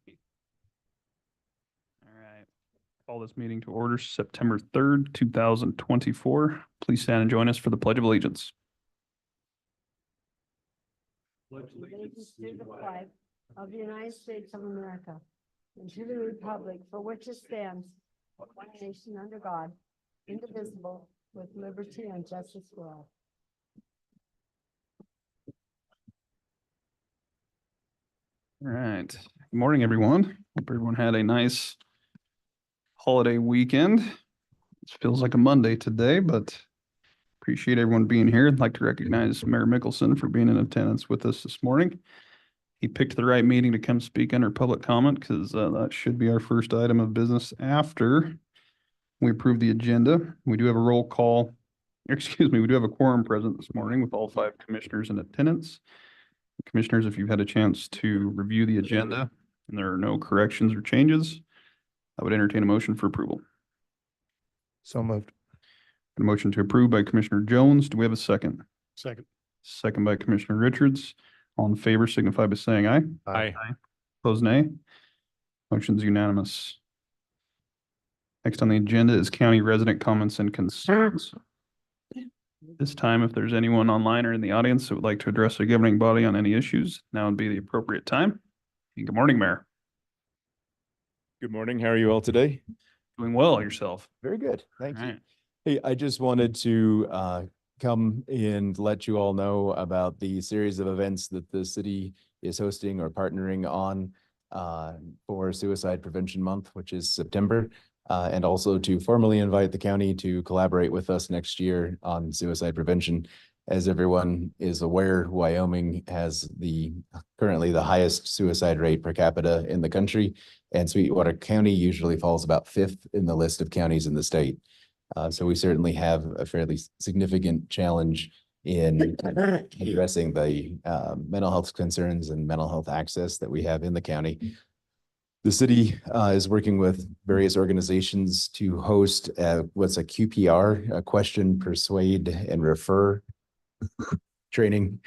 All right. Call this meeting to order September 3rd, 2024. Please stand and join us for the Pledge of Allegiance. Allegiance to the flag of the United States of America and to the republic for which it stands, one nation under God, indivisible, with liberty and justice for all. All right. Good morning, everyone. Hope everyone had a nice holiday weekend. It feels like a Monday today, but appreciate everyone being here. I'd like to recognize Mayor Mickelson for being in attendance with us this morning. He picked the right meeting to come speak under public comment because that should be our first item of business after we approve the agenda. We do have a roll call. Excuse me, we do have a quorum present this morning with all 5 commissioners in attendance. Commissioners, if you've had a chance to review the agenda and there are no corrections or changes, I would entertain a motion for approval. So moved. A motion to approve by Commissioner Jones. Do we have a second? Second. Second by Commissioner Richards. All in favor signify by saying aye. Aye. Opposed, nay. Motion's unanimous. Next on the agenda is county resident comments and concerns. This time, if there's anyone online or in the audience that would like to address the governing body on any issues, now would be the appropriate time. And good morning, Mayor. Good morning. How are you all today? Doing well yourself. Very good. Thank All you. right. Hey, I just wanted to come and let you all know about the series of events that the city is hosting or partnering on for Suicide Prevention Month, which is September. And also to formally invite the county to collaborate with us next year on suicide prevention. As everyone is aware, Wyoming has currently the highest suicide rate per capita in the country, and Sweetwater County usually falls about 5th in the list of counties in the state. So we certainly have a fairly significant challenge in addressing the mental health concerns and mental health access that we have in the county. The city is working with various organizations to host what's a QPR, a question, persuade, and refer training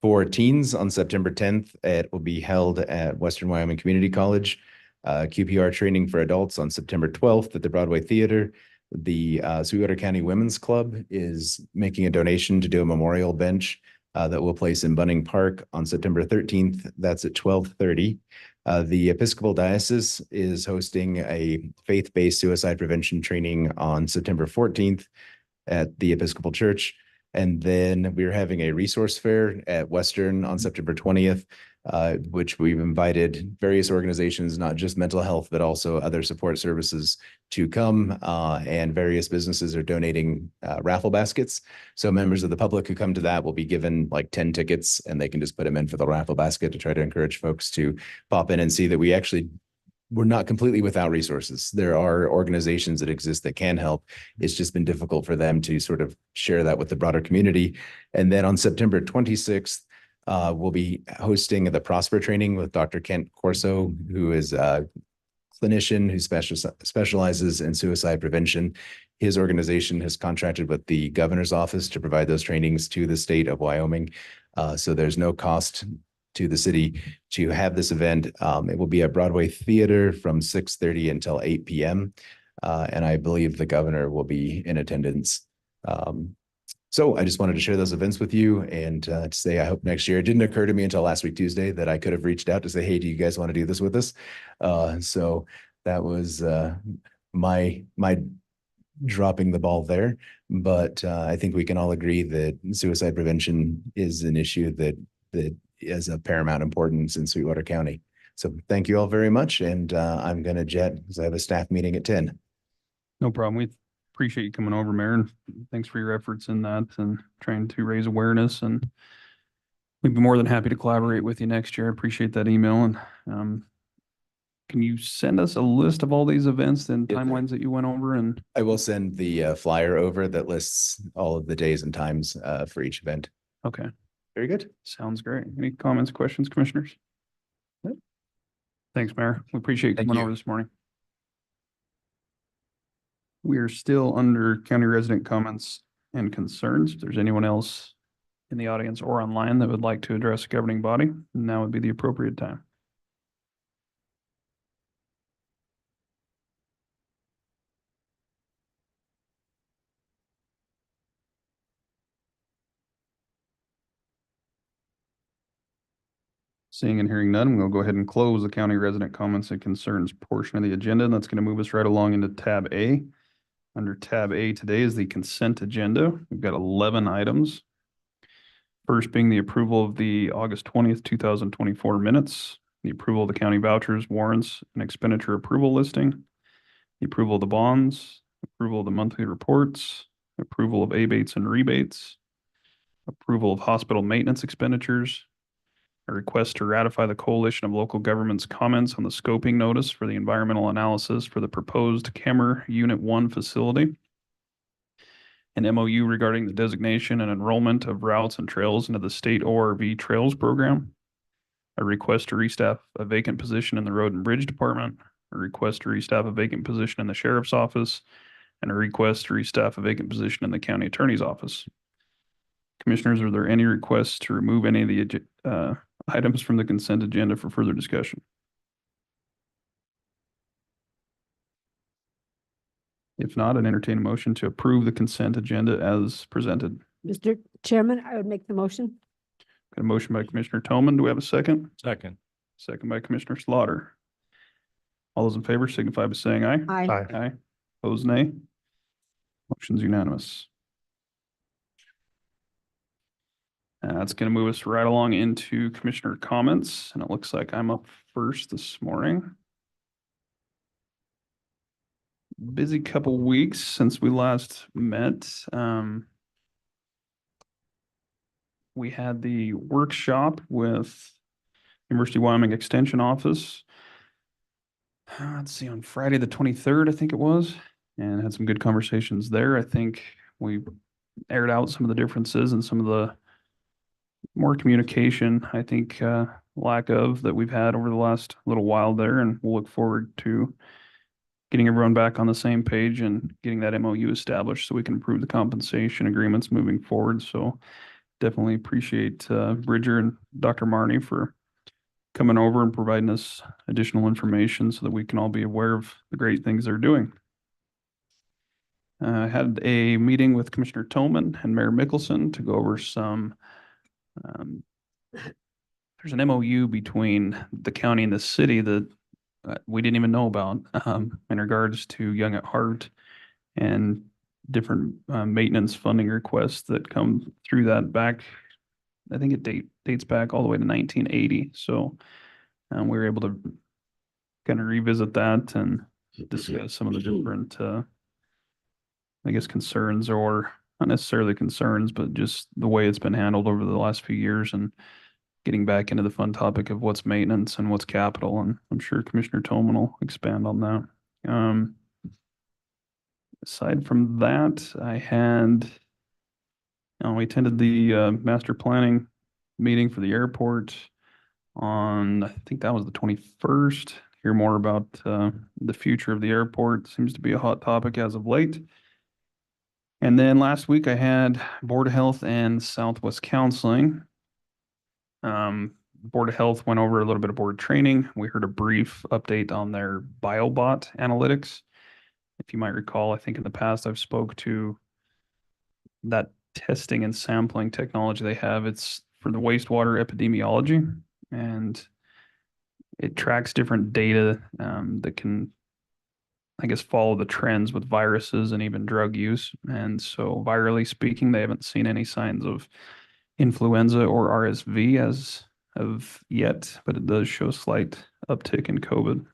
for teens on September 10th. It will be held at Western Wyoming Community College. QPR training for adults on September 12th at the Broadway Theater. The Sweetwater County Women's Club is making a donation to do a memorial bench that will place in Bunning Park on September 13th. That's at 12:30. The Episcopal Diocese is hosting a faith-based suicide prevention training on September 14th at the Episcopal Church. And then we're having a resource fair at Western on September 20th, which we've invited various organizations, not just mental health, but also other support services to come, and various businesses are donating raffle baskets. So members of the public who come to that will be given like 10 tickets and they can just put them in for the raffle basket to try to encourage folks to pop in and see that we're not completely without resources. There are organizations that exist that can help. It's just been difficult for them to sort of share that with the broader community. And then on September 26th, we'll be hosting the Prosper training with Dr. Kent Corso, who is a clinician who specializes in suicide prevention. His organization has contracted with the governor's office to provide those trainings to the state of Wyoming. So there's no cost to the city to have this event. It will be at Broadway Theater from 6:30 until 8 p.m. And I believe the governor will be in attendance. So I just wanted to share those events with you and to say, I hope next year. It didn't occur to me until last week, Tuesday, that I could have reached out to say, hey, do you guys want to do this with us? So that was my dropping the ball there. But I think we can all agree that suicide prevention is an issue that is of paramount importance in Sweetwater County. So thank you all very much. And I'm going to jet because I have a staff meeting at 10. No problem. We appreciate you coming over, Mayor, and thanks for your efforts in that and trying to raise awareness. And we'd be more than happy to collaborate with you next year. I appreciate that email. And can you send us a list of all these events and timelines that you went over? And I will send the flyer over that lists all of the days and times for each event. Okay. Very good. Sounds great. Any comments, questions, commissioners? Nope. Thanks, Mayor. We appreciate you Thank coming you. over this morning. We are still under county resident comments and concerns. If there's anyone else in the audience or online that would like to address the governing body, now would be the appropriate time. Seeing and hearing none, we'll go ahead and close the county resident comments and concerns portion of the agenda, and that's going to move us right along into tab A. Under tab A today is the consent agenda. We've got 11 items. First being the approval of the August 20th, 2024 minutes, the approval of the county vouchers, warrants, and expenditure approval listing, the approval of the bonds, approval of the monthly reports, approval of abates and rebates, approval of hospital maintenance expenditures, a request to ratify the coalition of local governments' comments on the scoping notice for the environmental analysis for the proposed Kemmer Unit 1 facility, an MOU regarding the designation and enrollment of routes and trails into the state ORV Trails program, a request to restaff a vacant position in the Road and Bridge Department, a request to restaff a vacant position in the Sheriff's Office, and a request to restaff a vacant position in the County Attorney's Office. Commissioners, are there any requests to remove any of the items from the consent agenda for further discussion? If not, I'd entertain a motion to approve the consent agenda as presented. Mr. Chairman, I would make the motion. Got a motion by Commissioner Toman. Do we have a second? Second. Second by Commissioner Slaughter. All those in favor signify by saying aye. Aye. Aye. Aye. Opposed, nay. Motion's unanimous. That's going to move us right along into commissioner comments, and it looks like I'm up first this morning. Busy couple weeks since we last met. We had the workshop with University of Wyoming Extension Office. Let's see, on Friday the 23rd, I think it was, and had some good conversations there. I think we aired out some of the differences and some of the more communication, I think, lack of that we've had over the last little while there, and we'll look forward to getting everyone back on the same page and getting that MOU established so we can improve the compensation agreements moving forward. So definitely appreciate Bridger and Dr. Marney for coming over and providing us additional information so that we can all be aware of the great things they're doing. I had a meeting with Commissioner Toman and Mayor Mickelson to go over some there's an MOU between the county and the city that we didn't even know about in regards to Young at Heart and different maintenance funding requests that come through that back. I think it dates back all the way to 1980. So we were able to kind of revisit that and discuss some of the different, I guess, concerns, or not necessarily concerns, but just the way it's been handled over the last few years, and getting back into the fun topic of what's maintenance and what's capital. And I'm sure Commissioner Toman will expand on that. Aside from that, we attended the master planning meeting for the airport on, I think that was the 21st. Hear more about the future of the airport. Seems to be a hot topic as of late. And then last week I had Board of Health and Southwest Counseling. Board of Health went over a little bit of board training. We heard a brief update on their BioBot analytics. If you might recall, I think in the past I've spoke to that testing and sampling technology they have. It's for the wastewater epidemiology, and it tracks different data that can, I guess, follow the trends with viruses and even drug use. And so virally speaking, they haven't seen any signs of influenza or RSV as of yet, but it does show slight uptick in COVID,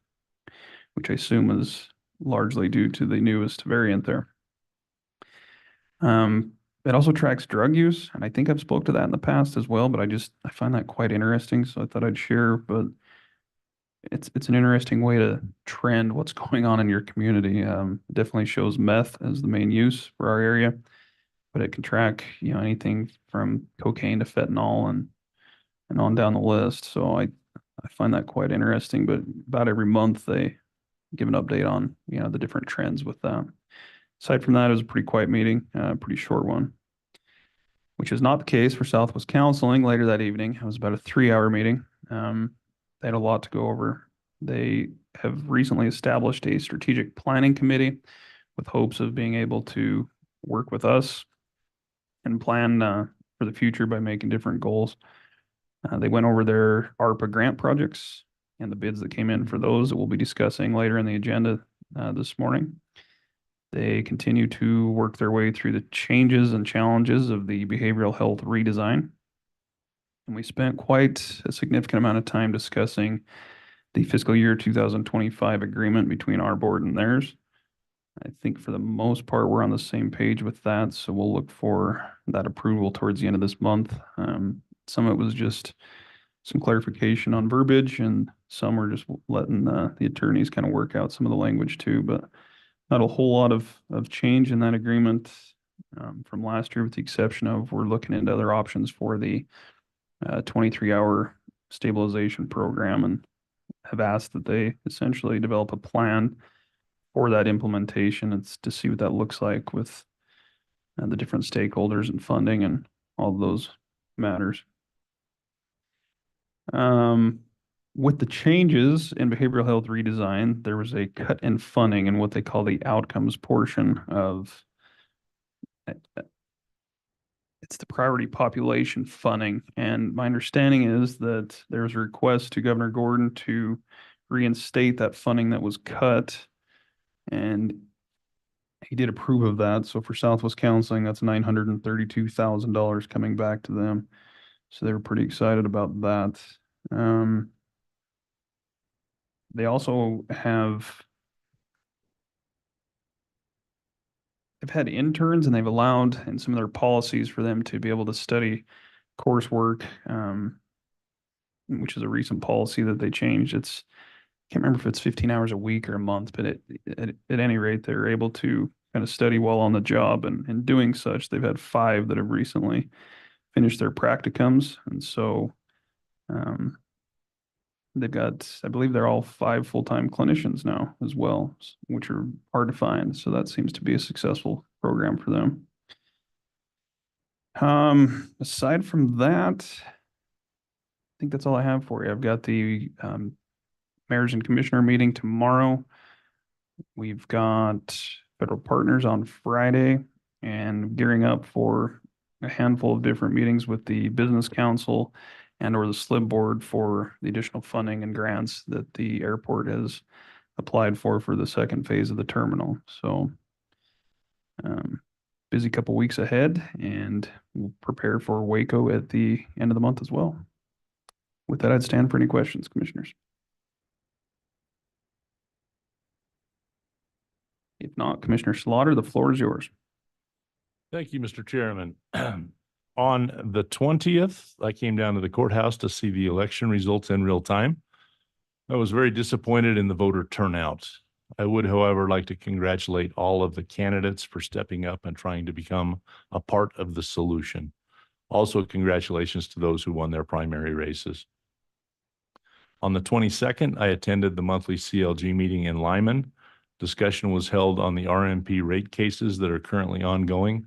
which I assume is largely due to the newest variant there. It also tracks drug use, and I think I've spoke to that in the past as well, but I find that quite interesting, so I thought I'd share. But it's an interesting way to trend what's going on in your community. Definitely shows meth as the main use for our area, but it can track, anything from cocaine to fentanyl and on down the list. So I find that quite interesting. But about every month they give an update on the different trends with that. Aside from that, it was a pretty quiet meeting, pretty short one, which is not the case for Southwest Counseling. Later that evening, it was about a 3-hour meeting. They had a lot to go over. They have recently established a strategic planning committee with hopes of being able to work with us and plan for the future by making different goals. They went over their ARPA grant projects and the bids that came in for those that we'll be discussing later in the agenda this morning. They continue to work their way through the changes and challenges of the behavioral health redesign. And we spent quite a significant amount of time discussing the fiscal year 2025 agreement between our board and theirs. I think for the most part, we're on the same page with that, so we'll look for that approval towards the end of this month. Some of it was just some clarification on verbiage, and some were just letting the attorneys kind of work out some of the language too, but not a whole lot of change in that agreement from last year, with the exception of we're looking into other options for the 23-hour stabilization program, and have asked that they essentially develop a plan for that implementation. It's to see what that looks like with the different stakeholders and funding and all of those matters. With the changes in behavioral health redesign, there was a cut in funding in what they call the outcomes portion of it's the priority population funding. And my understanding is that there's a request to Governor Gordon to reinstate that funding that was cut. And he did approve of that. So for Southwest Counseling, that's $932,000 coming back to them. So they were pretty excited about that. They also they've had interns, and they've allowed in some of their policies for them to be able to study coursework, which is a recent policy that they changed. Can't remember if it's 15 hours a week or a month, but at any rate, they're able to kind of study while on the job. And in doing such, they've had 5 that have recently finished their practicums. And so they've got, I believe they're all 5 full-time clinicians now as well, which are hard to find. So that seems to be a successful program for them. Aside from that, I think that's all I have for you. I've got the Mayors and Commissioner meeting tomorrow. We've got federal partners on Friday, and gearing up for a handful of different meetings with the Business Council and or the SLIB board for the additional funding and grants that the airport has applied for the second phase of the terminal. So busy couple weeks ahead, and we'll prepare for Waco at the end of the month as well. With that, I'd stand for any questions, commissioners. If not, Commissioner Slaughter, the floor is yours. Thank you, Mr. Chairman. On the 20th, I came down to the courthouse to see the election results in real time. I was very disappointed in the voter turnout. I would, however, like to congratulate all of the candidates for stepping up and trying to become a part of the solution. Also, congratulations to those who won their primary races. On the 22nd, I attended the monthly CLG meeting in Lyman. Discussion was held on the RMP rate cases that are currently ongoing.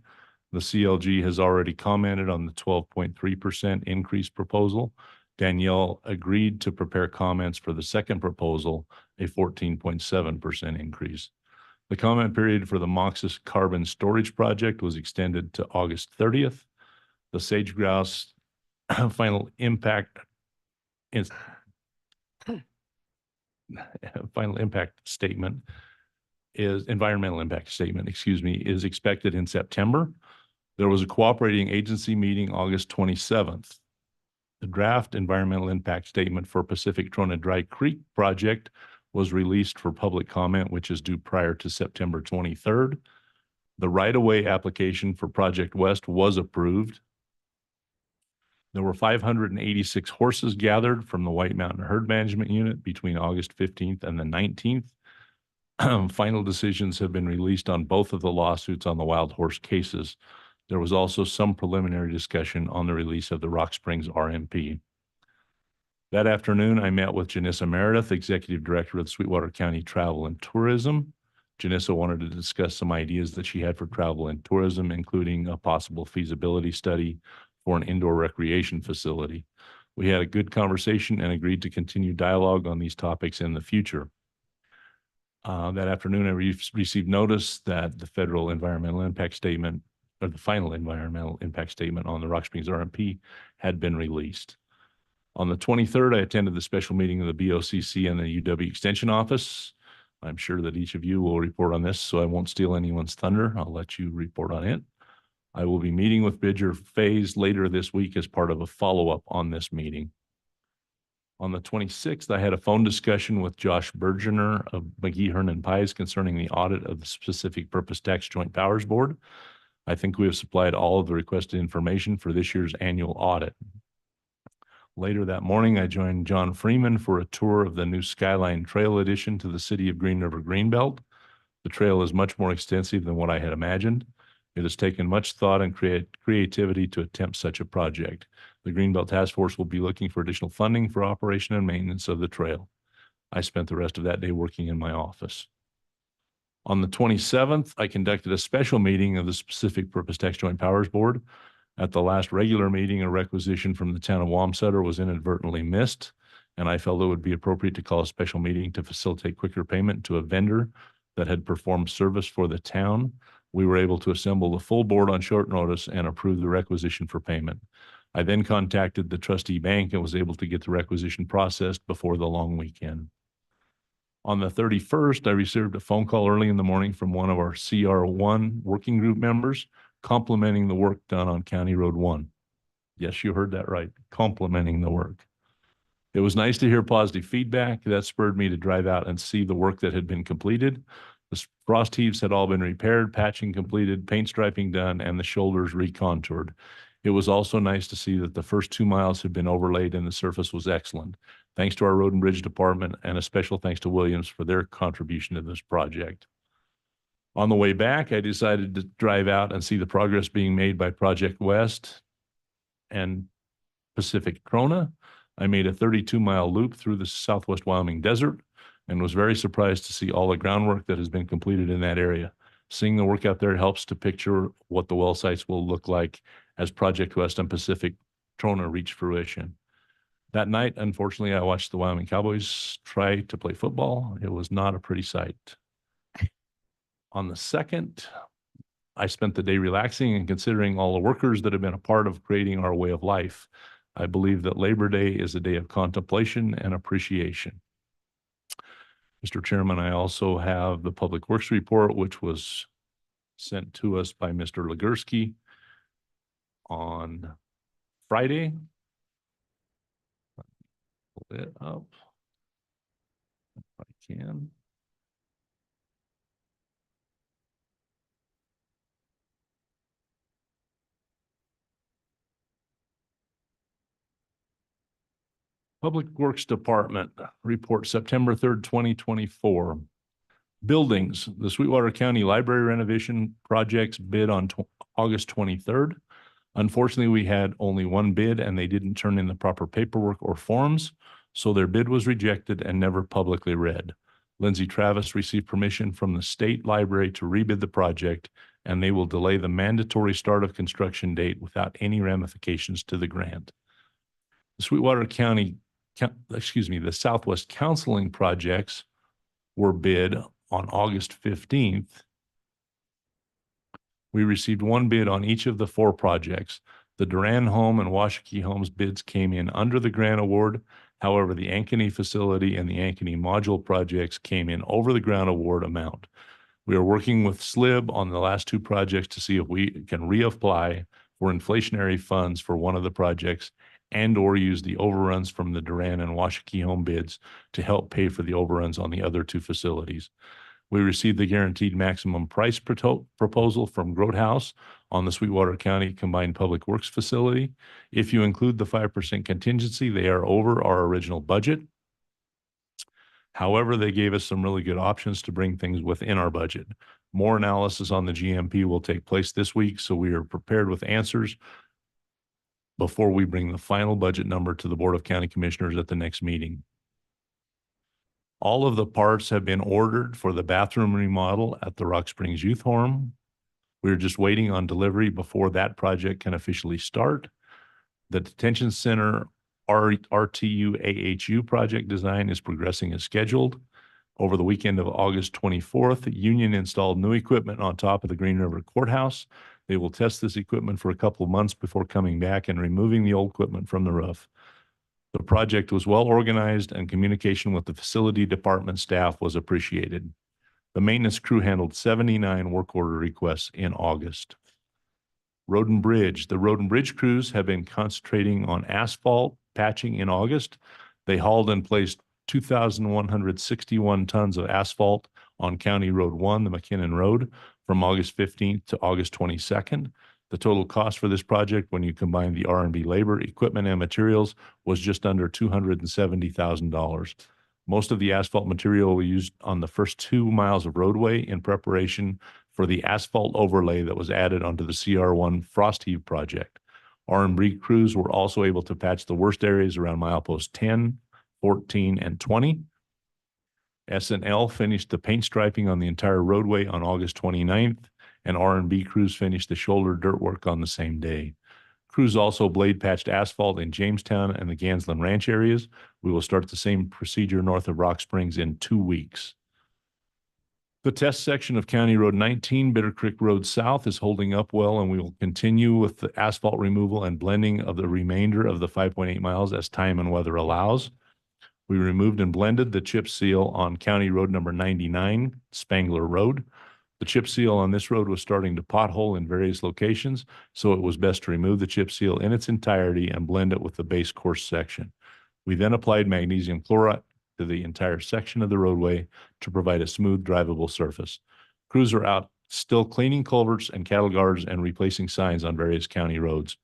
The CLG has already commented on the 12.3% increase proposal. Danielle agreed to prepare comments for the second proposal, a 14.7% increase. The comment period for the Moxis carbon storage project was extended to August 30th. The sage grouse final impact statement is environmental impact statement, is expected in September. There was a cooperating agency meeting August 27th. The draft environmental impact statement for Pacific Trona Dry Creek project was released for public comment, which is due prior to September 23rd. The right-of-way application for Project West was approved. There were 586 horses gathered from the White Mountain Herd Management Unit between August 15th and the 19th. Final decisions have been released on both of the lawsuits on the wild horse cases. There was also some preliminary discussion on the release of the Rock Springs RMP. That afternoon, I met with Janissa Meredith, Executive Director of Sweetwater County Travel and Tourism. Janissa wanted to discuss some ideas that she had for travel and tourism, including a possible feasibility study for an indoor recreation facility. We had a good conversation and agreed to continue dialogue on these topics in the future. That afternoon, I received notice that the federal environmental impact statement, or the final environmental impact statement on the Rock Springs RMP, had been released. On the 23rd, I attended the special meeting of the BOCC and the UW Extension Office. I'm sure that each of you will report on this, so I won't steal anyone's thunder. I'll let you report on it. I will be meeting with Bridger Phase later this week as part of a follow-up on this meeting. On the 26th, I had a phone discussion with Josh Bergener of McGee, Hearn and Pies concerning the audit of the Specific Purpose Tax Joint Powers Board. I think we have supplied all of the requested information for this year's annual audit. Later that morning, I joined John Freeman for a tour of the new Skyline Trail addition to the City of Green River Greenbelt. The trail is much more extensive than what I had imagined. It has taken much thought and creativity to attempt such a project. The Greenbelt Task Force will be looking for additional funding for operation and maintenance of the trail. I spent the rest of that day working in my office. On the 27th, I conducted a special meeting of the Specific Purpose Tax Joint Powers Board. At the last regular meeting, a requisition from the town of Wamsutter was inadvertently missed, and I felt it would be appropriate to call a special meeting to facilitate quicker payment to a vendor that had performed service for the town. We were able to assemble the full board on short notice and approve the requisition for payment. I then contacted the trustee bank and was able to get the requisition processed before the long weekend. On the 31st, I received a phone call early in the morning from one of our CR1 working group members complimenting the work done on County Road 1. Yes, you heard that right, complimenting the work. It was nice to hear positive feedback. That spurred me to drive out and see the work that had been completed. The frost heaves had all been repaired, patching completed, paint striping done, and the shoulders recontoured. It was also nice to see that the first 2 miles had been overlaid and the surface was excellent. Thanks to our Road and Bridge Department, and a special thanks to Williams for their contribution to this project. On the way back, I decided to drive out and see the progress being made by Project West and Pacific Crona. I made a 32-mile loop through the Southwest Wyoming desert and was very surprised to see all the groundwork that has been completed in that area. Seeing the work out there helps to picture what the well sites will look like as Project West and Pacific Crona reach fruition. That night, unfortunately, I watched the Wyoming Cowboys try to play football. It was not a pretty sight. On the 2nd, I spent the day relaxing and considering all the workers that have been a part of creating our way of life. I believe that Labor Day is a day of contemplation and appreciation. Mr. Chairman, I also have the Public Works Report, which was sent to us by Mr. Legursky on Friday. Pull it up if I can. Public Works Department report September 3rd, 2024. Buildings, the Sweetwater County Library renovation projects bid on August 23rd. Unfortunately, we had only one bid and they didn't turn in the proper paperwork or forms, so their bid was rejected and never publicly read. Lindsay Travis received permission from the state library to rebid the project, and they will delay the mandatory start of construction date without any ramifications to the grant. The Sweetwater County, the Southwest Counseling projects were bid on August 15th. We received one bid on each of the 4 projects. The Duran Home and Washakie Homes bids came in under the grant award. However, the Ankeny facility and the Ankeny module projects came in over the grant award amount. We are working with SLIB on the last 2 projects to see if we can reapply for inflationary funds for one of the projects and or use the overruns from the Duran and Washakie Home bids to help pay for the overruns on the other 2 facilities. We received the guaranteed maximum price proposal from Grotehouse on the Sweetwater County Combined Public Works Facility. If you include the 5% contingency, they are over our original budget. However, they gave us some really good options to bring things within our budget. More analysis on the GMP will take place this week, so we are prepared with answers before we bring the final budget number to the Board of County Commissioners at the next meeting. All of the parts have been ordered for the bathroom remodel at the Rock Springs Youth Home. We're just waiting on delivery before that project can officially start. The detention center RTU AHU project design is progressing as scheduled. Over the weekend of August 24th, Union installed new equipment on top of the Green River Courthouse. They will test this equipment for a couple of months before coming back and removing the old equipment from the roof. The project was well organized and communication with the facility department staff was appreciated. The maintenance crew handled 79 work order requests in August. Road and Bridge. The Road and Bridge crews have been concentrating on asphalt patching in August. They hauled and placed 2,161 tons of asphalt on County Road 1, the McKinnon Road, from August 15th to August 22nd. The total cost for this project, when you combine the R&B labor, equipment, and materials, was just under $270,000. Most of the asphalt material we used on the first 2 miles of roadway in preparation for the asphalt overlay that was added onto the CR1 frost heave project. R&B crews were also able to patch the worst areas around milepost 10, 14, and 20. S&L finished the paint striping on the entire roadway on August 29th, and R&B crews finished the shoulder dirt work on the same day. Crews also blade patched asphalt in Jamestown and the Gansland Ranch areas. We will start the same procedure north of Rock Springs in 2 weeks. The test section of County Road 19, Bitter Creek Road South, is holding up well, and we will continue with the asphalt removal and blending of the remainder of the 5.8 miles as time and weather allows. We removed and blended the chip seal on County Road number 99, Spangler Road. The chip seal on this road was starting to pothole in various locations, so it was best to remove the chip seal in its entirety and blend it with the base course section. We then applied magnesium chloride to the entire section of the roadway to provide a smooth, drivable surface. Crews are out still cleaning culverts and cattle guards and replacing signs on various county roads.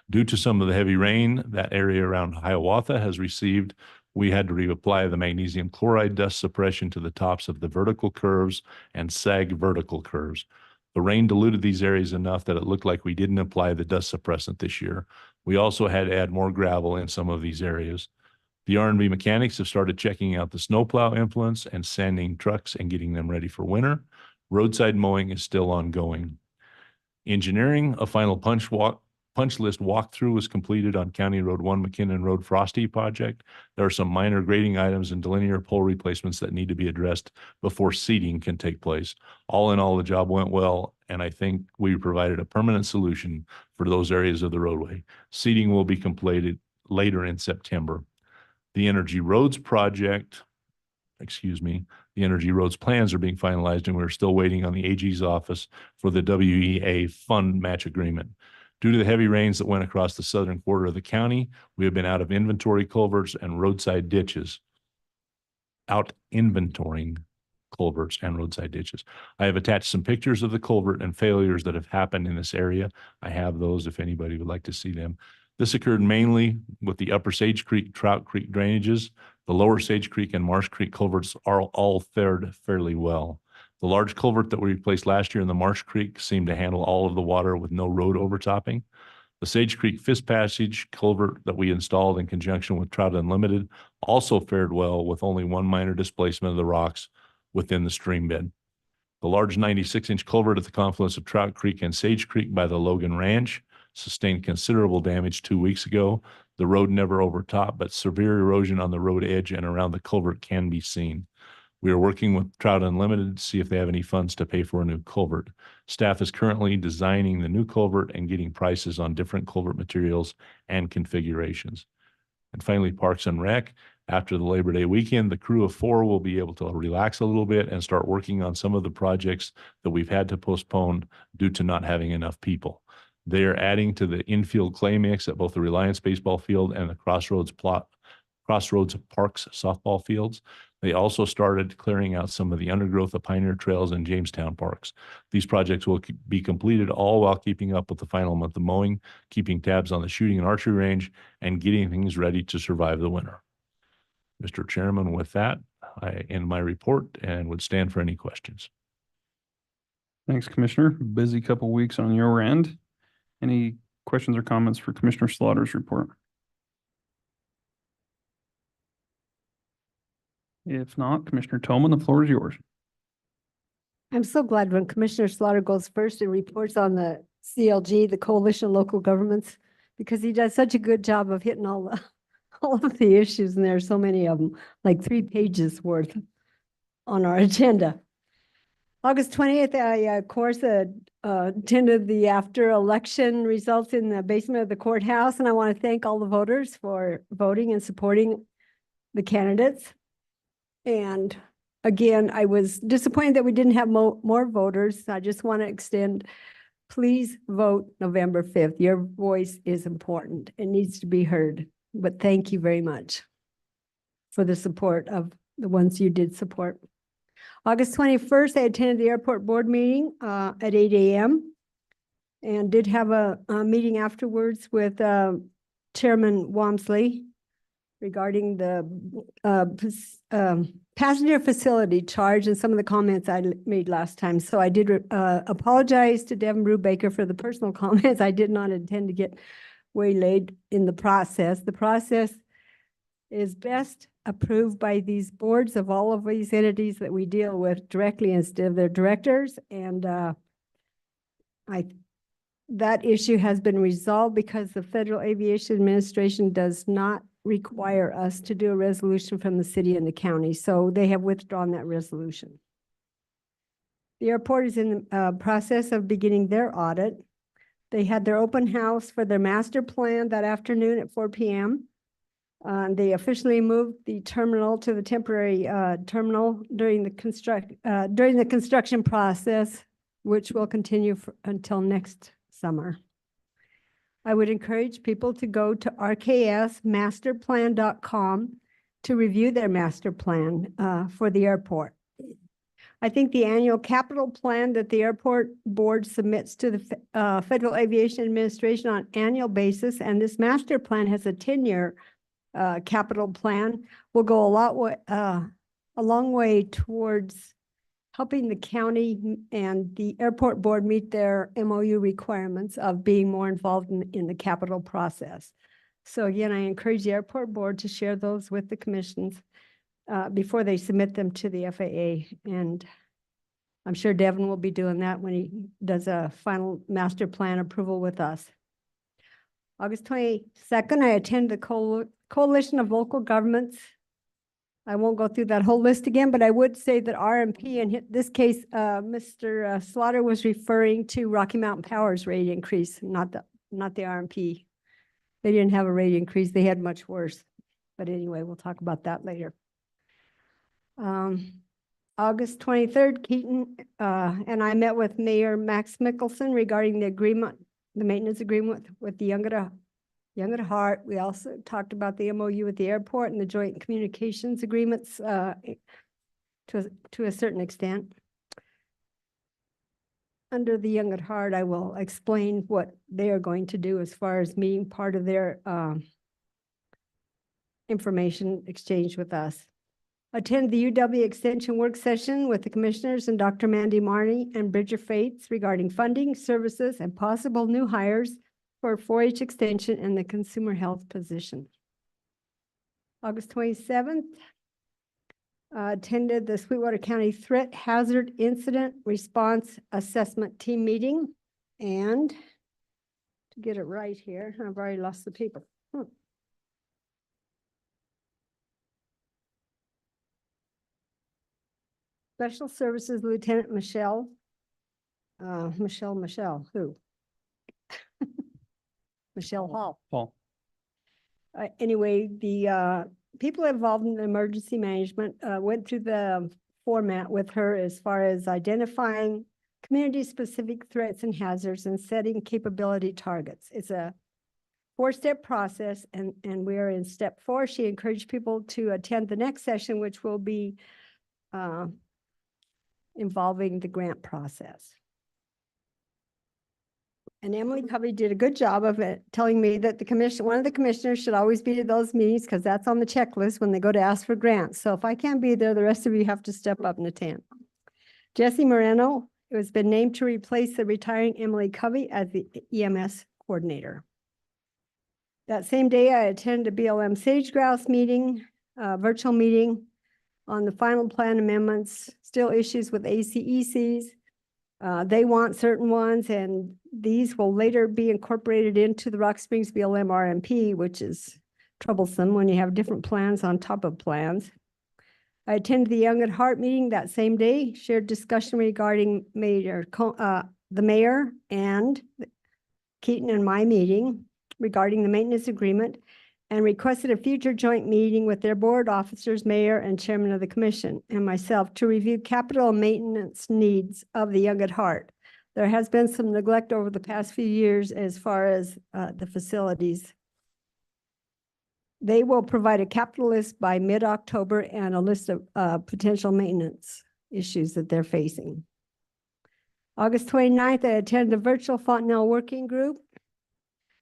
Due to some of the heavy rain that area around Hiawatha has received, we had to reapply the magnesium chloride dust suppression to the tops of the vertical curves and sag vertical curves. The rain diluted these areas enough that it looked like we didn't apply the dust suppressant this year. We also had to add more gravel in some of these areas. The R&B mechanics have started checking out the snowplow implements and sanding trucks and getting them ready for winter. Roadside mowing is still ongoing. Engineering, a final punch list walkthrough was completed on County Road 1 McKinnon Road Frosty project. There are some minor grading items and delinear pole replacements that need to be addressed before seeding can take place. All in all, the job went well, and I think we provided a permanent solution for those areas of the roadway. Seeding will be completed later in September. The Energy Roads project, the Energy Roads plans are being finalized, and we're still waiting on the AG's office for the WEA fund match agreement. Due to the heavy rains that went across the southern quarter of the county, we have been out of inventory culverts and roadside ditches. I have attached some pictures of the culvert and failures that have happened in this area. I have those if anybody would like to see them. This occurred mainly with the upper Sage Creek, Trout Creek drainages. The lower Sage Creek and Marsh Creek culverts are all fared fairly well. The large culvert that we replaced last year in the Marsh Creek seemed to handle all of the water with no road overtopping. The Sage Creek Fist Passage culvert that we installed in conjunction with Trout Unlimited also fared well with only one minor displacement of the rocks within the stream bed. The large 96-inch culvert at the confluence of Trout Creek and Sage Creek by the Logan Ranch sustained considerable damage 2 weeks ago. The road never overtopped, but severe erosion on the road edge and around the culvert can be seen. We are working with Trout Unlimited to see if they have any funds to pay for a new culvert. Staff is currently designing the new culvert and getting prices on different culvert materials and configurations. And finally, Parks and Rec. After the Labor Day weekend, the crew of 4 will be able to relax a little bit and start working on some of the projects that we've had to postpone due to not having enough people. They are adding to the infield clay mix at both the Reliance baseball field and the Crossroads Parks softball fields. They also started clearing out some of the undergrowth of Pioneer Trails and Jamestown Parks. These projects will be completed all while keeping up with the final month of mowing, keeping tabs on the shooting and archery range, and getting things ready to survive the winter. Mr. Chairman, with that, I end my report and would stand for any questions. Thanks, Commissioner. Busy couple weeks on your end. Any questions or comments for Commissioner Slaughter's report? If not, Commissioner Toman, the floor is yours. I'm so glad when Commissioner Slaughter goes first and reports on the CLG, the Coalition of Local Governments, because he does such a good job of hitting all of the issues, and there are so many of them, like 3 pages worth on our agenda. August 20th, I, of course, attended the after-election results in the basement of the courthouse, and I want to thank all the voters for voting and supporting the candidates. And again, I was disappointed that we didn't have more voters. I just want to extend, please vote November 5th. Your voice is important. It needs to be heard. But thank you very much for the support of the ones you did support. August 21st, I attended the airport board meeting at 8 a.m. and did have a meeting afterwards with Chairman Wamsley regarding the passenger facility charge and some of the comments I made last time. So I did apologize to Devin Brubaker for the personal comments. I did not intend to get waylaid in the process. The process is best approved by these boards of all of these entities that we deal with directly instead of their directors. And that issue has been resolved because the Federal Aviation Administration does not require us to do a resolution from the city and the county. So they have withdrawn that resolution. The airport is in the process of beginning their audit. They had their open house for their master plan that afternoon at 4 p.m. They officially moved the terminal to the temporary terminal during the construction process, which will continue until next summer. I would encourage people to go to rksmasterplan.com to review their master plan for the airport. I think the annual capital plan that the airport board submits to the Federal Aviation Administration on an annual basis, and this master plan has a 10-year capital plan, will go a long way towards helping the county and the airport board meet their MOU requirements of being more involved in the capital process. So again, I encourage the airport board to share those with the commissions before they submit them to the FAA. And I'm sure Devin will be doing that when he does a final master plan approval with us. August 22nd, I attended the Coalition of Local Governments. I won't go through that whole list again, but I would say that RMP, in this case, Mr. Slaughter was referring to Rocky Mountain Power's rate increase, not the RMP. They didn't have a rate increase. They had much worse. But anyway, we'll talk about that later. August 23rd, Keaton and I met with Mayor Max Mickelson regarding the maintenance agreement with the Young at Heart. We also talked about the MOU with the airport and the joint communications agreements to a certain extent. Under the Young at Heart, I will explain what they are going to do as far as meeting part of their information exchange with us. Attend the UW Extension work session with the commissioners and Dr. Mandy Marney and Bridger Fates regarding funding, services, and possible new hires for 4-H extension and the consumer health position. August 27th, attended the Sweetwater County Threat Hazard Incident Response Assessment Team meeting. And to get it right here, I've already lost the paper. Special Services Lieutenant Michelle, who? Michelle Hall. Paul. Anyway, the people involved in emergency management went through the format with her as far as identifying community-specific threats and hazards and setting capability targets. It's a 4-step process, and we are in step 4. She encouraged people to attend the next session, which will be involving the grant process. And Emily Covey did a good job of telling me that one of the commissioners should always be at those meetings because that's on the checklist when they go to ask for grants. So if I can't be there, the rest of you have to step up and attend. Jesse Moreno has been named to replace the retiring Emily Covey as the EMS coordinator. That same day, I attended a BLM Sage Grouse meeting, virtual meeting on the final plan amendments, still issues with ACECs. They want certain ones, and these will later be incorporated into the Rock Springs BLM RMP, which is troublesome when you have different plans on top of plans. I attended the Young at Heart meeting that same day, shared discussion regarding the mayor and Keaton and my meeting regarding the maintenance agreement, and requested a future joint meeting with their board officers, mayor and chairman of the commission, and myself to review capital maintenance needs of the Young at Heart. There has been some neglect over the past few years as far as the facilities. They will provide a capital list by mid-October and a list of potential maintenance issues that they're facing. August 29th, I attended a virtual Fontenelle working group.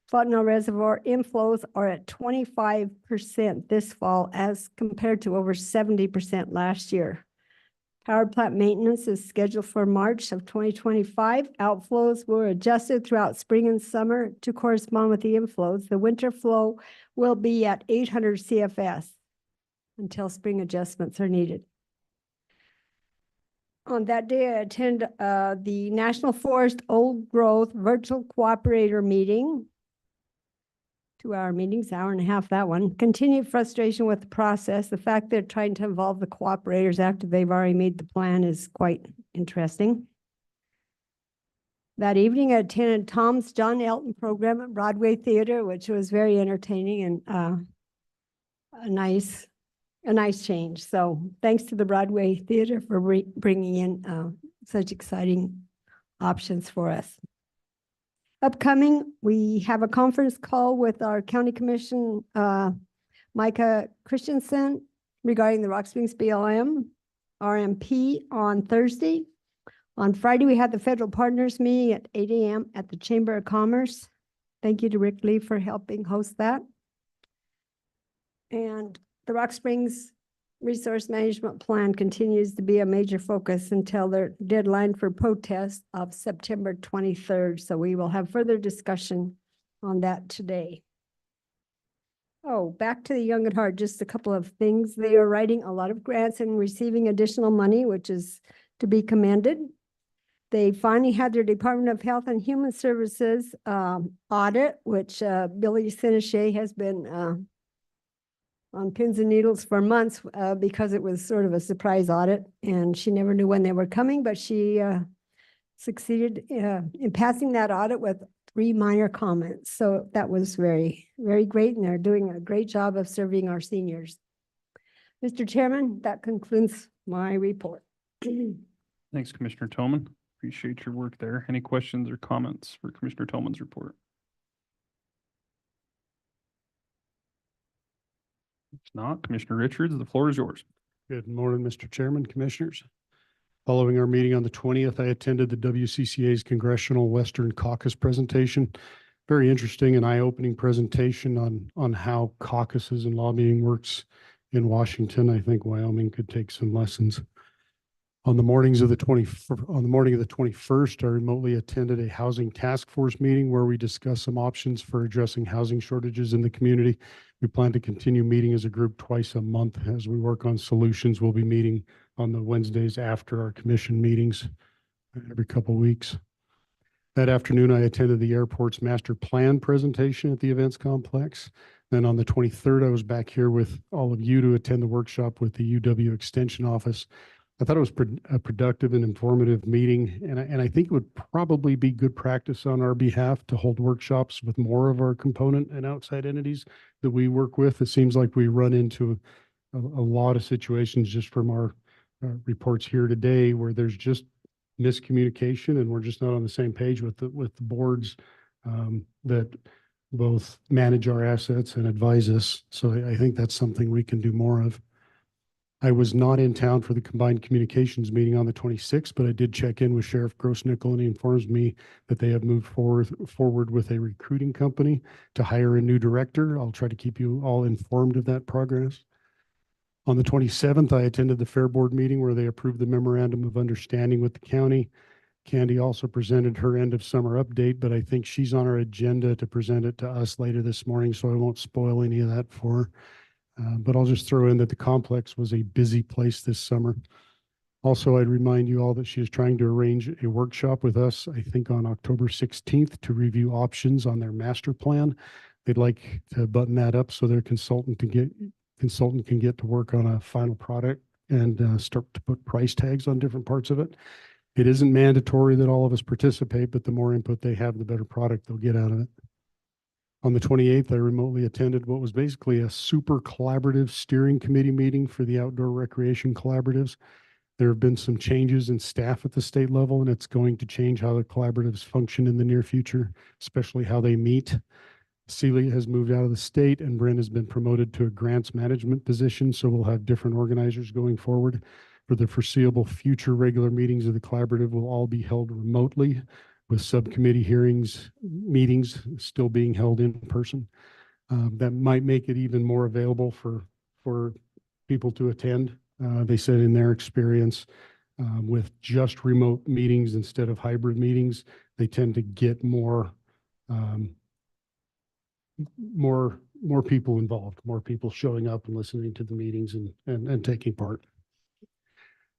Fontenelle Reservoir inflows are at 25% this fall as compared to over 70% last year. Power plant maintenance is scheduled for March of 2025. Outflows were adjusted throughout spring and summer to correspond with the inflows. The winter flow will be at 800 CFS until spring adjustments are needed. On that day, I attended the National Forest Old Growth Virtual Cooperator meeting. 2-hour meetings, hour and a half, that one. Continued frustration with the process. The fact they're trying to involve the cooperators after they've already made the plan is quite interesting. That evening, I attended Tom's John Elton program at Broadway Theater, which was very entertaining and a nice change. So thanks to the Broadway Theater for bringing in such exciting options for us. Upcoming, we have a conference call with our county commission, Micah Christensen, regarding the Rock Springs BLM RMP on Thursday. On Friday, we had the federal partners meeting at 8 a.m. at the Chamber of Commerce. Thank you to Rick Lee for helping host that. And the Rock Springs Resource Management Plan continues to be a major focus until their deadline for protest of September 23rd. So we will have further discussion on that today. Oh, back to the Young at Heart, just a couple of things. They are writing a lot of grants and receiving additional money, which is to be commended. They finally had their Department of Health and Human Services audit, which Billy Seneche has been on pins and needles for months because it was sort of a surprise audit and she never knew when they were coming, but she succeeded in passing that audit with 3 minor comments. So that was very, very great, and they're doing a great job of serving our seniors. Mr. Chairman, that concludes my report. Thanks, Commissioner Toman. Appreciate your work there. Any questions or comments for Commissioner Toman's report? If not, Commissioner Richards, the floor is yours. Good morning, Mr. Chairman, Commissioners. Following our meeting on the 20th, I attended the WCCA's Congressional Western Caucus presentation. Very interesting and eye-opening presentation on how caucuses and lobbying works in Washington. I think Wyoming could take some lessons. On the morning of the 21st, I remotely attended a housing task force meeting where we discussed some options for addressing housing shortages in the community. We plan to continue meeting as a group twice a month as we work on solutions. We'll be meeting on the Wednesdays after our commission meetings every couple of weeks. That afternoon, I attended the airport's master plan presentation at the events complex. Then on the 23rd, I was back here with all of you to attend the workshop with the UW Extension Office. I thought it was a productive and informative meeting, and I think it would probably be good practice on our behalf to hold workshops with more of our component and outside entities that we work with. It seems like we run into a lot of situations just from our reports here today where there's just miscommunication and we're just not on the same page with the boards that both manage our assets and advise us. So I think that's something we can do more of. I was not in town for the combined communications meeting on the 26th, but I did check in with Sheriff Grossnickel, and he informs me that they have moved forward with a recruiting company to hire a new director. I'll try to keep you all informed of that progress. On the 27th, I attended the Fair Board meeting where they approved the memorandum of understanding with the county. Candy also presented her end of summer update, but I think she's on our agenda to present it to us later this morning, so I won't spoil any of that for her. But I'll just throw in that the complex was a busy place this summer. Also, I'd remind you all that she is trying to arrange a workshop with us, I think on October 16th, to review options on their master plan. They'd like to button that up so their consultant can get to work on a final product and start to put price tags on different parts of it. It isn't mandatory that all of us participate, but the more input they have, the better product they'll get out of it. On the 28th, I remotely attended what was basically a super collaborative steering committee meeting for the outdoor recreation collaboratives. There have been some changes in staff at the state level, and it's going to change how the collaboratives function in the near future, especially how they meet. Celia has moved out of the state, and Brent has been promoted to a grants management position, so we'll have different organizers going forward. For the foreseeable future, regular meetings of the collaborative will all be held remotely, with subcommittee meetings still being held in person. That might make it even more available for people to attend. They said in their experience, with just remote meetings instead of hybrid meetings, they tend to get more people involved, more people showing up and listening to the meetings and taking part.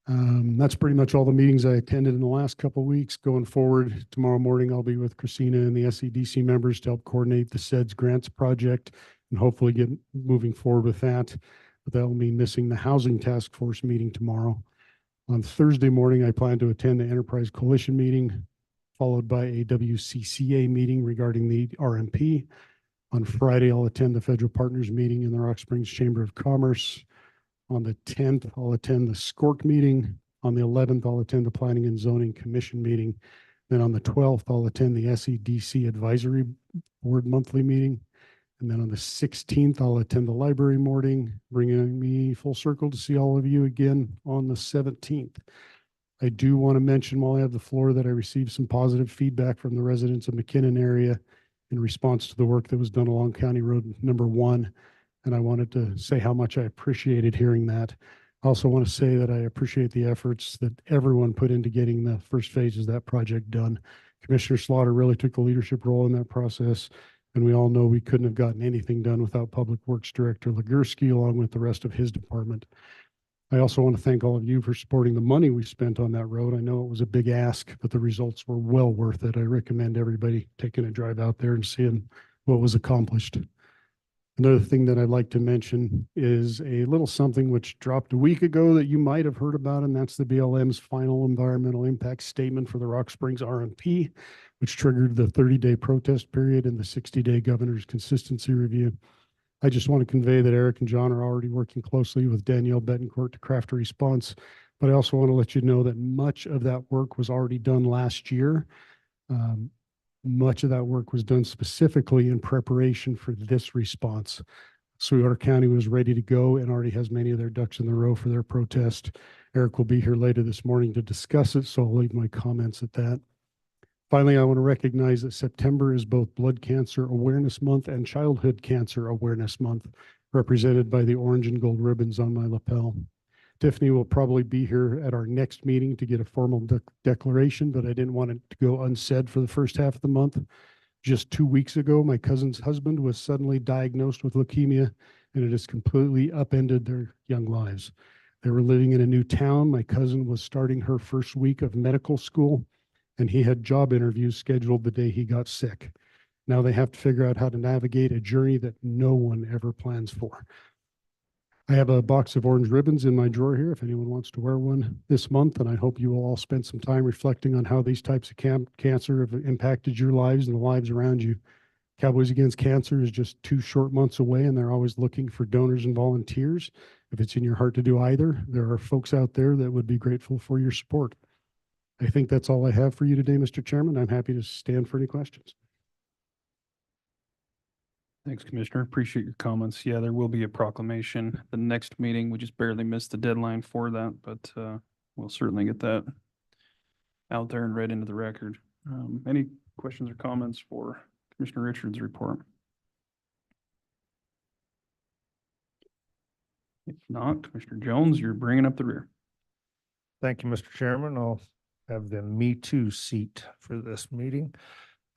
That's pretty much all the meetings I attended in the last couple of weeks. Going forward, tomorrow morning, I'll be with Christina and the SEDC members to help coordinate the SEDS grants project and hopefully get moving forward with that. But that will mean missing the housing task force meeting tomorrow. On Thursday morning, I plan to attend the Enterprise Coalition meeting, followed by a WCCA meeting regarding the RMP. On Friday, I'll attend the Federal Partners meeting in the Rock Springs Chamber of Commerce. On the 10th, I'll attend the SCORC meeting. On the 11th, I'll attend the Planning and Zoning Commission meeting. Then on the 12th, I'll attend the SEDC Advisory Board monthly meeting. And then on the 16th, I'll attend the library morning, bringing me full circle to see all of you again on the 17th. I do want to mention while I have the floor that I received some positive feedback from the residents of McKinnon area in response to the work that was done along County Road number 1. And I wanted to say how much I appreciated hearing that. I also want to say that I appreciate the efforts that everyone put into getting the first phases of that project done. Commissioner Slaughter really took the leadership role in that process. And we all know we couldn't have gotten anything done without Public Works Director Legursky, along with the rest of his department. I also want to thank all of you for supporting the money we spent on that road. I know it was a big ask, but the results were well worth it. I recommend everybody taking a drive out there and seeing what was accomplished. Another thing that I'd like to mention is a little something which dropped a week ago that you might have heard about, and that's the BLM's final environmental impact statement for the Rock Springs RMP, which triggered the 30-day protest period and the 60-day governor's consistency review. I just want to convey that Eric and John are already working closely with Danielle Betancourt to craft a response, but I also want to let you know that much of that work was already done last year. Much of that work was done specifically in preparation for this response. Sweetwater County was ready to go and already has many of their ducks in the row for their protest. Eric will be here later this morning to discuss it, so I'll leave my comments at that. Finally, I want to recognize that September is both Blood Cancer Awareness Month and Childhood Cancer Awareness Month, represented by the orange and gold ribbons on my lapel. Tiffany will probably be here at our next meeting to get a formal declaration, but I didn't want it to go unsaid for the first half of the month. Just 2 weeks ago, my cousin's husband was suddenly diagnosed with leukemia, and it has completely upended their young lives. They were living in a new town. My cousin was starting her first week of medical school, and he had job interviews scheduled the day he got sick. Now they have to figure out how to navigate a journey that no one ever plans for. I have a box of orange ribbons in my drawer here if anyone wants to wear one this month, and I hope you will all spend some time reflecting on how these types of cancer have impacted your lives and the lives around you. Cowboys Against Cancer is just 2 short months away, and they're always looking for donors and volunteers. If it's in your heart to do either, there are folks out there that would be grateful for your support. I think that's all I have for you today, Mr. Chairman. I'm happy to stand for any questions. Thanks, Commissioner. Appreciate your comments. Yeah, there will be a proclamation. The next meeting, we just barely missed the deadline for that, but we'll certainly get that out there and read into the record. Any questions or comments for Commissioner Richards' report? If not, Commissioner Jones, you're bringing up the rear. Thank you, Mr. Chairman. I'll have the Me Too seat for this meeting.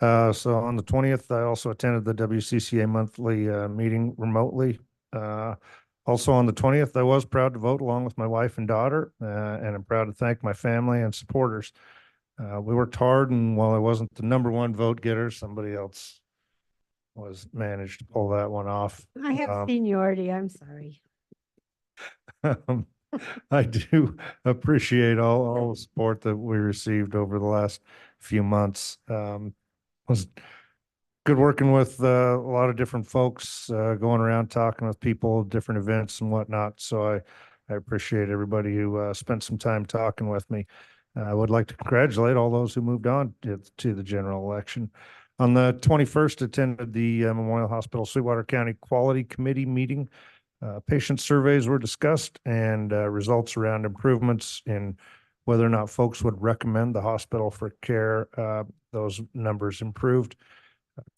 So on the 20th, I also attended the WCCA monthly meeting remotely. Also on the 20th, I was proud to vote along with my wife and daughter, and I'm proud to thank my family and supporters. We worked hard, and while I wasn't the #1 vote getter, somebody else managed to pull that one off. I have seniority, I'm sorry. I do appreciate all the support that we received over the last few months. Was good working with a lot of different folks, going around talking with people, different events and whatnot. So I appreciate everybody who spent some time talking with me. I would like to congratulate all those who moved on to the general election. On the 21st, attended the Memorial Hospital Sweetwater County Quality Committee meeting. Patient surveys were discussed and results around improvements in whether or not folks would recommend the hospital for care. Those numbers improved.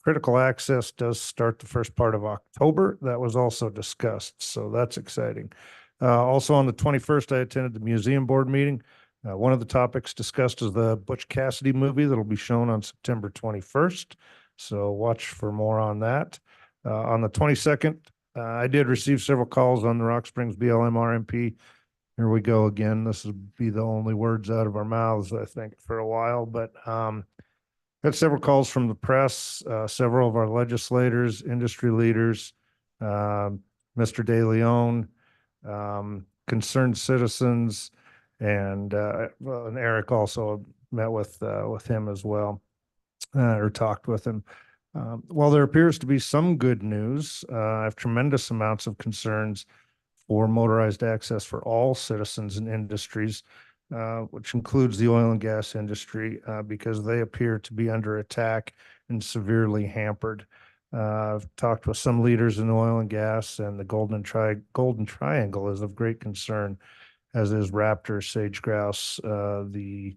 Critical access does start the first part of October. That was also discussed, so that's exciting. Also on the 21st, I attended the museum board meeting. One of the topics discussed is the Butch Cassidy movie that'll be shown on September 21st. So watch for more on that. On the 22nd, I did receive several calls on the Rock Springs BLM RMP. Here we go again. This will be the only words out of our mouths, I think, for a while, but had several calls from the press, several of our legislators, industry leaders, Mr. De Leon, concerned citizens, and Eric also met with him as well, or talked with him. While there appears to be some good news, I have tremendous amounts of concerns for motorized access for all citizens and industries, which includes the oil and gas industry, because they appear to be under attack and severely hampered. I've talked with some leaders in oil and gas, and the Golden Triangle is of great concern, as is raptor, sage grouse, the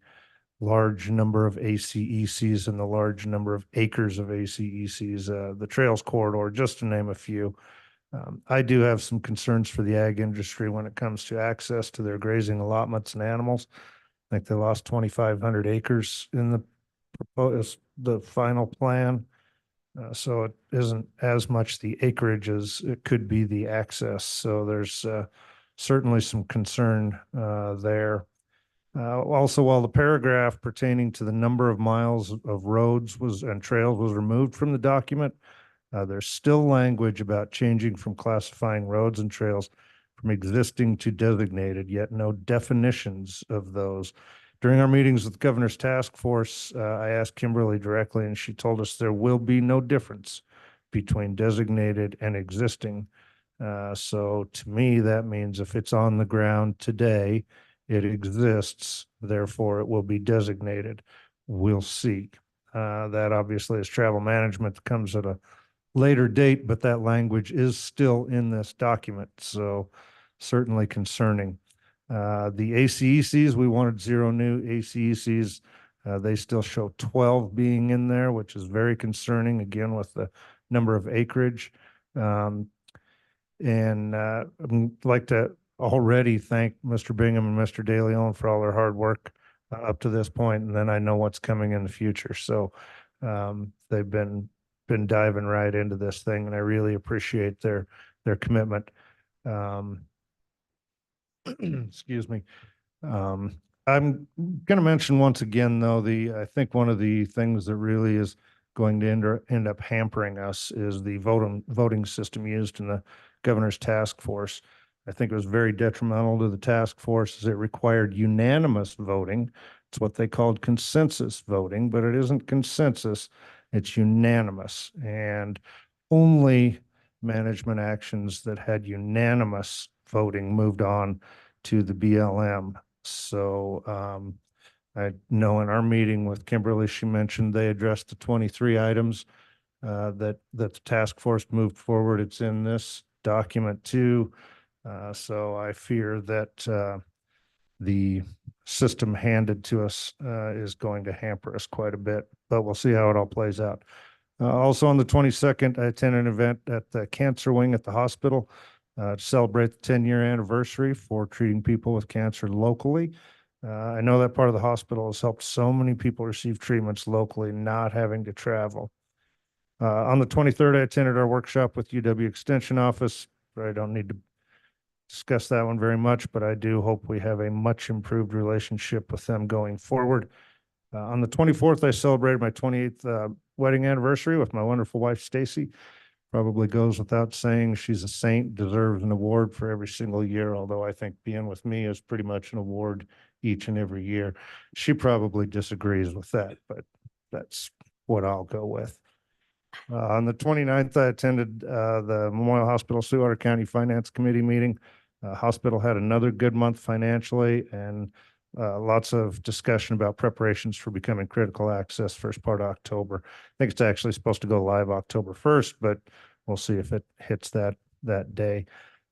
large number of ACECs and the large number of acres of ACECs, the Trails Corridor, just to name a few. I do have some concerns for the ag industry when it comes to access to their grazing allotments and animals. I think they lost 2,500 acres in the final plan. So it isn't as much the acreage as it could be the access. So there's certainly some concern there. Also, while the paragraph pertaining to the number of miles of roads and trails was removed from the document, there's still language about changing from classifying roads and trails from existing to designated, yet no definitions of those. During our meetings with the governor's task force, I asked Kimberly directly, and she told us there will be no difference between designated and existing. So to me, that means if it's on the ground today, it exists, therefore it will be designated. We'll see. That obviously is travel management that comes at a later date, but that language is still in this document, so certainly concerning. The ACECs, we wanted 0 new ACECs. They still show 12 being in there, which is very concerning, again, with the number of acreage. And I'd like to already thank Mr. Bingham and Mr. De Leon for all their hard work up to this point, and then I know what's coming in the future. So they've been diving right into this thing, and I really appreciate their commitment. Excuse me. I'm going to mention once again, though, I think one of the things that really is going to end up hampering us is the voting system used in the governor's task force. I think it was very detrimental to the task force, as it required unanimous voting. It's what they called consensus voting, but it isn't consensus. It's unanimous, and only management actions that had unanimous voting moved on to the BLM. So I know in our meeting with Kimberly, she mentioned they addressed the 23 items that the task force moved forward. It's in this document too. So I fear that the system handed to us is going to hamper us quite a bit, but we'll see how it all plays out. Also on the 22nd, I attended an event at the cancer wing at the hospital to celebrate the 10-year anniversary for treating people with cancer locally. I know that part of the hospital has helped so many people receive treatments locally, not having to travel. On the 23rd, I attended our workshop with UW Extension Office. I don't need to discuss that one very much, but I do hope we have a much improved relationship with them going forward. On the 24th, I celebrated my 28th wedding anniversary with my wonderful wife, Stacy. Probably goes without saying, she's a saint, deserves an award for every single year, although I think being with me is pretty much an award each and every year. She probably disagrees with that, but that's what I'll go with. On the 29th, I attended the Memorial Hospital Sweetwater County Finance Committee meeting. Hospital had another good month financially, and lots of discussion about preparations for becoming critical access first part of October. I think it's actually supposed to go live October 1st, but we'll see if it hits that day.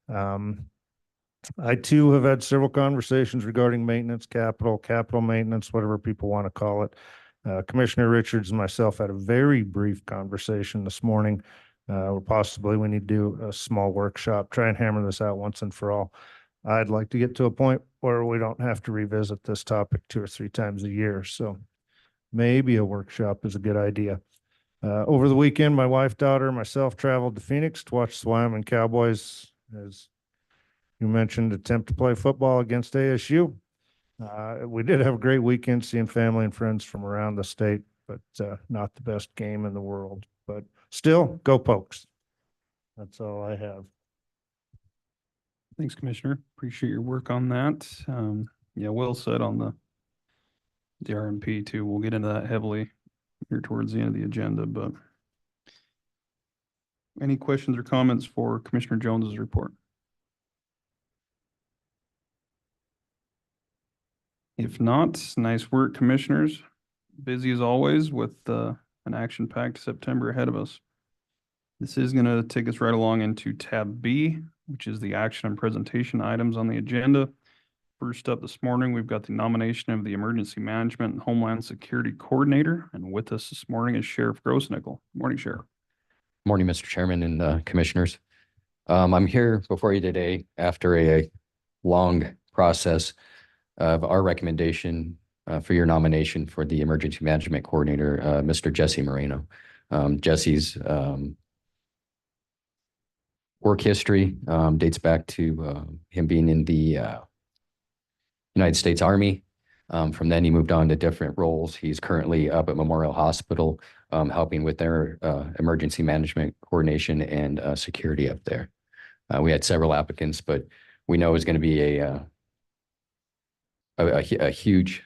I too have had several conversations regarding maintenance, capital maintenance, whatever people want to call it. Commissioner Richards and myself had a very brief conversation this morning. Or possibly we need to do a small workshop, try and hammer this out once and for all. I'd like to get to a point where we don't have to revisit this topic 2 or 3 times a year. So maybe a workshop is a good idea. Over the weekend, my wife, daughter, myself traveled to Phoenix to watch the Wyoming Cowboys, as you mentioned, attempt to play football against ASU. We did have a great weekend seeing family and friends from around the state, but not the best game in the world. But still, go Pokes. That's all I have. Thanks, Commissioner. Appreciate your work on that. Yeah, well said on the RMP too. We'll get into that heavily here towards the end of the agenda, but any questions or comments for Commissioner Jones's report? If not, nice work, commissioners. Busy as always with an action-packed September ahead of us. This is going to take us right along into tab B, which is the action and presentation items on the agenda. First up this morning, we've got the nomination of the Emergency Management and Homeland Security Coordinator. And with us this morning is Sheriff Grossnickel. Morning, Sheriff. Morning, Mr. Chairman and Commissioners. I'm here before you today after a long process of our recommendation for your nomination for the Emergency Management Coordinator, Mr. Jesse Moreno. Jesse's work history dates back to him being in the United States Army. From then he moved on to different roles. He's currently up at Memorial Hospital helping with their emergency management coordination and security up there. We had several applicants, but we know it's going to be a huge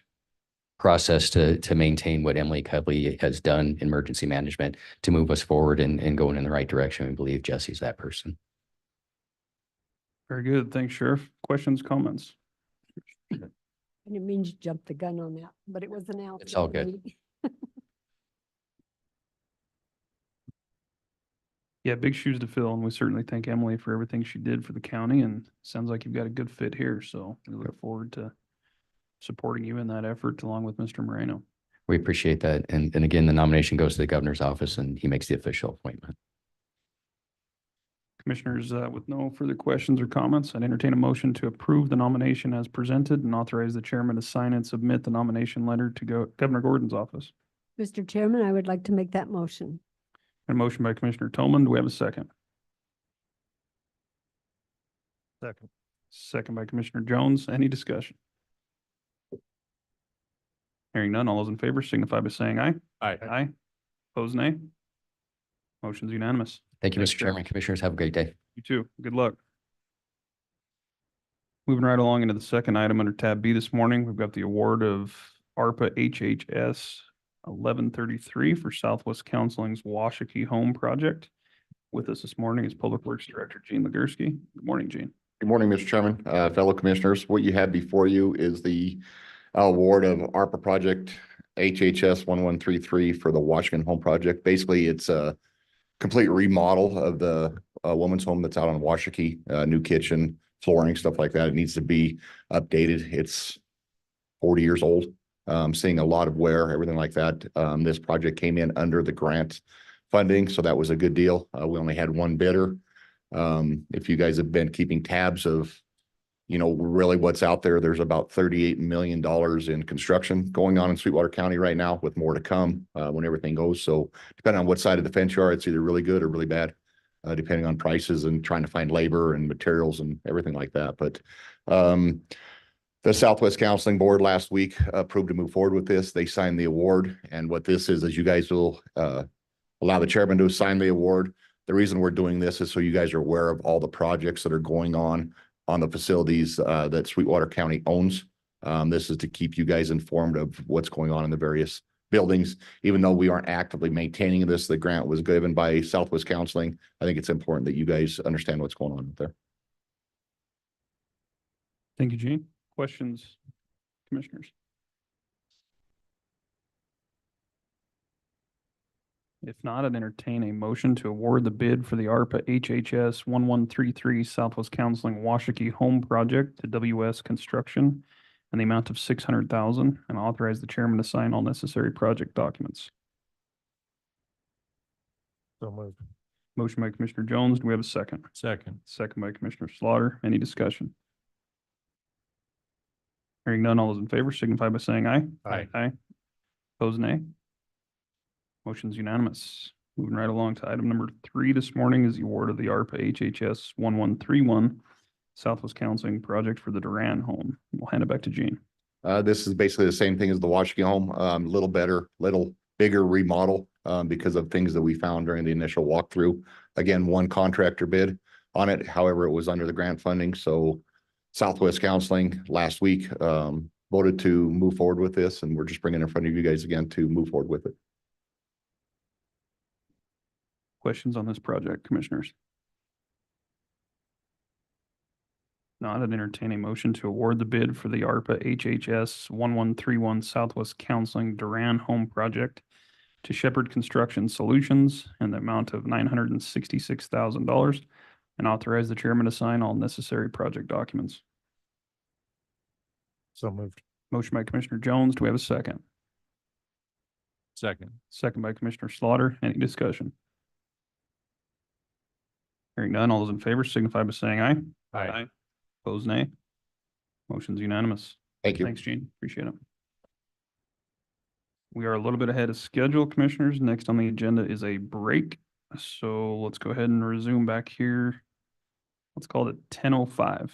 process to maintain what Emily Cudley has done in emergency management to move us forward and going in the right direction. We believe Jesse's that person. Very good. Thanks, Sheriff. Questions, comments? I didn't mean to jump the gun on that, but it was announced. It's all at the good. meeting. Yeah, big shoes to fill, and we certainly thank Emily for everything she did for the county, and sounds like you've got a good fit here, so we look forward to supporting you in that effort along with Mr. Moreno. We appreciate that. And again, the nomination goes to the governor's office and he makes the official appointment. Commissioners, with no further questions or comments, I'd entertain a motion to approve the nomination as presented and authorize the chairman to sign and submit the nomination letter to Governor Gordon's office. Mr. Chairman, I would like to make that motion. A motion by Commissioner Toman. Do we have a second? Second. Second by Commissioner Jones. Any discussion? Hearing none, all those in favor signify by saying aye. Aye. Aye. Opposed, nay. Motion's unanimous. Thank you, Thanks, Mr. Chairman. Commissioners, have a great day. You too. Good luck. Moving right along into the second item under tab B this morning, we've got the award of ARPA HHS 1133 for Southwest Counseling's Washakie Home Project. With us this morning is Public Works Director Gene Legursky. Good morning, Gene. Good morning, Mr. Chairman, fellow commissioners. What you have before you is the award of ARPA project HHS 1133 for the Washington Home Project. Basically, it's a complete remodel of the woman's home that's out on Washakie, new kitchen, flooring, stuff like that. It needs to be updated. It's 40 years old. Seeing a lot of wear, everything like that. This project came in under the grant funding, so that was a good deal. We only had one bidder. If you guys have been keeping tabs of, you know, really what's out there, there's about $38 million in construction going on in Sweetwater County right now, with more to come when everything goes. So depending on what side of the fence you are, it's either really good or really bad, depending on prices and trying to find labor and materials and everything like that. But the Southwest Counseling Board last week approved to move forward with this. They signed the award. And what this is you guys will allow the chairman to sign the award. The reason we're doing this is so you guys are aware of all the projects that are going on the facilities that Sweetwater County owns. This is to keep you guys informed of what's going on in the various buildings. Even though we aren't actively maintaining this, the grant was given by Southwest Counseling. I think it's important that you guys understand what's going on out there. Thank you, Gene. Questions, commissioners? If not, I'd entertain a motion to award the bid for the ARPA HHS 1133 Southwest Counseling Washakie Home Project to WS Construction in the amount of $600,000 and authorize the chairman to sign all necessary project documents. So moved. Motion by Commissioner Jones. Do we have a second? Second. Second by Commissioner Slaughter. Any discussion? Hearing none, all those in favor signify by saying aye. Aye. Aye. Opposed, nay. Motion's unanimous. Moving right along to item number 3 this morning is the award of the ARPA HHS 1131 Southwest Counseling Project for the Duran Home. We'll hand it back to Gene. This is basically the same thing as the Washakie home, little better, little bigger remodel, because of things that we found during the initial walkthrough. Again, one contractor bid on it. However, it was under the grant funding. So Southwest Counseling last week, voted to move forward with this, and we're just bringing it in front of you guys again to move forward with it. Questions on this project, commissioners? Not, I'd entertain a motion to award the bid for the ARPA HHS 1131 Southwest Counseling Duran Home Project to Shepherd Construction Solutions in the amount of $966,000 and authorize the chairman to sign all necessary project documents. So moved. Motion by Commissioner Jones. Do we have a second? Second. Second by Commissioner Slaughter. Any discussion? Hearing none, all those in favor signify by saying aye. Aye. Opposed, nay. Motion's unanimous. Thank you. Thanks, Gene. Appreciate it. We are a little bit ahead of schedule, commissioners. Next on the agenda is a break. So let's go ahead and resume back here. Let's call it 10:05.